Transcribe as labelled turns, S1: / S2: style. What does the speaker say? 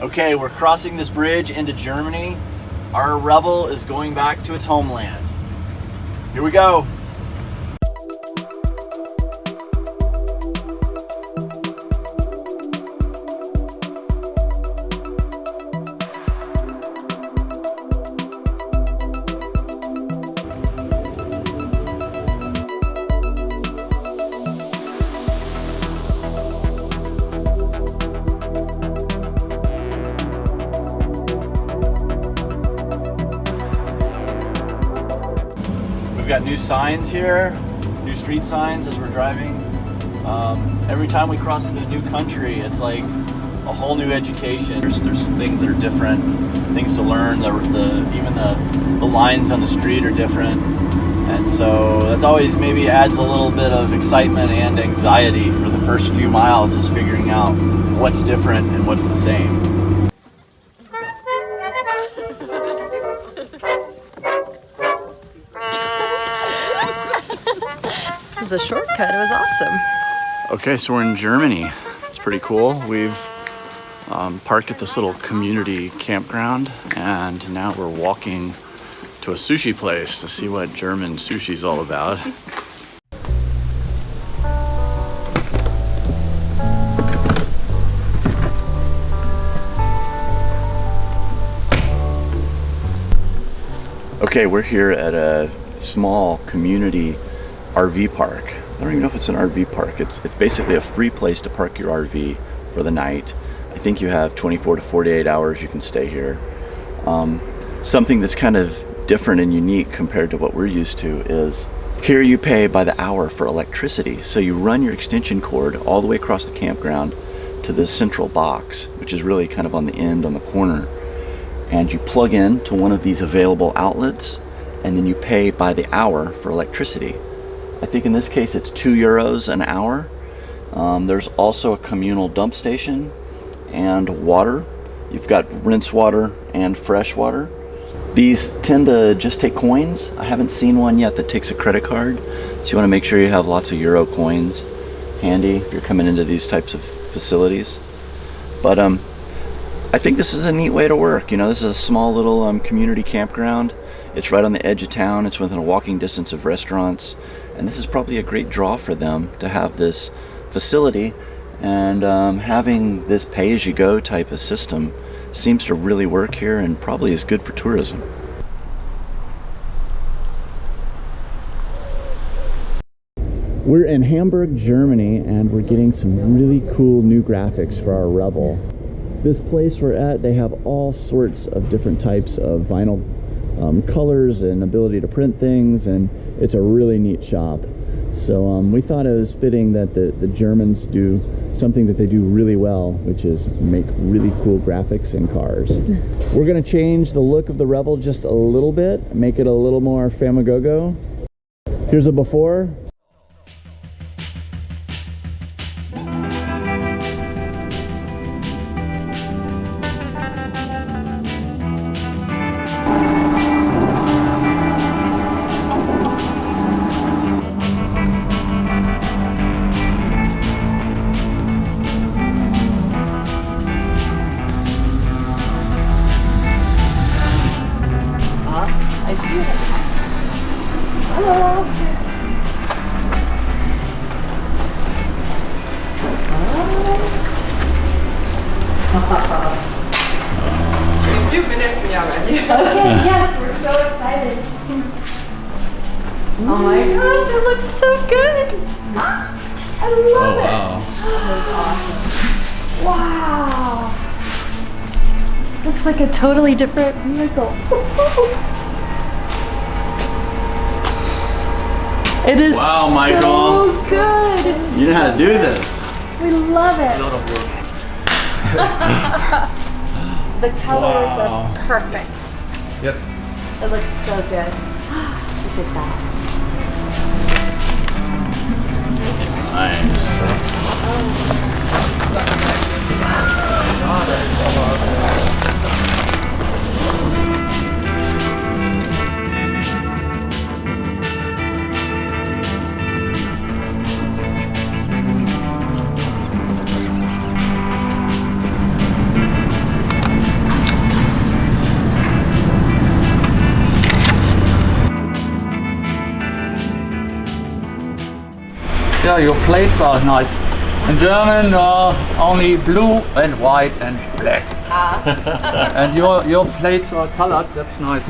S1: Okay, we're crossing this bridge into Germany. Our Revel is going back to its homeland. Here we go. We've got new signs here, new street signs as we're driving. Every time we cross into a new country, it's like a whole new education. There's things that are different, things to learn. Even the lines on the street are different, and so that always maybe adds a little bit of excitement and anxiety for the first few miles, is figuring out what's different and what's the same.
S2: It was a shortcut. It was awesome.
S1: Okay, so we're in Germany. It's pretty cool. We've parked at this little community campground, and now we're walking to a sushi place to see what German sushi's all about. Okay, we're here at a small community RV park. I don't even know if it's an RV park. It's basically a free place to park your RV for the night. I think you have 24 to 48 hours you can stay here. Something that's kind of different and unique compared to what we're used to is here you pay by the hour for electricity. So you run your extension cord all the way across the campground to this central box, which is really kind of on the end, on the corner. And you plug in to one of these available outlets, and then you pay by the hour for electricity. I think in this case it's €2 an hour. There's also a communal dump station and water. You've got rinse water and fresh water. These tend to just take coins. I haven't seen one yet that takes a credit card, so you want to make sure you have lots of euro coins handy if you're coming into these types of facilities. But I think this is a neat way to work. You know, this is a small little community campground. It's right on the edge of town. It's within a walking distance of restaurants. And this is probably a great draw for them to have this facility, and having this pay-as-you-go type of system seems to really work here and probably is good for tourism. We're in Hamburg, Germany, and we're getting some really cool new graphics for our Revel. This place we're at, they have all sorts of different types of vinyl colors and ability to print things, and it's a really neat shop. So we thought it was fitting that the Germans do something that they do really well, which is make really cool graphics in cars. We're going to change the look of the Revel just a little bit, make it a little more Famagogo. Here's a before.
S2: Hello.
S3: In a few minutes we are ready.
S2: Okay, yes, we're so excited. Oh my gosh, it looks so good. I love it. Wow. Wow. Looks like a totally different vehicle. It is
S1: Wow, Michael.
S2: so good.
S1: You know how to do this.
S2: We love it. The colors are perfect.
S4: Yes.
S2: It looks so good. Look at that.
S1: Nice.
S4: Yeah, your plates are nice. In German, only blue and white and black. And your plates are colored. That's nice.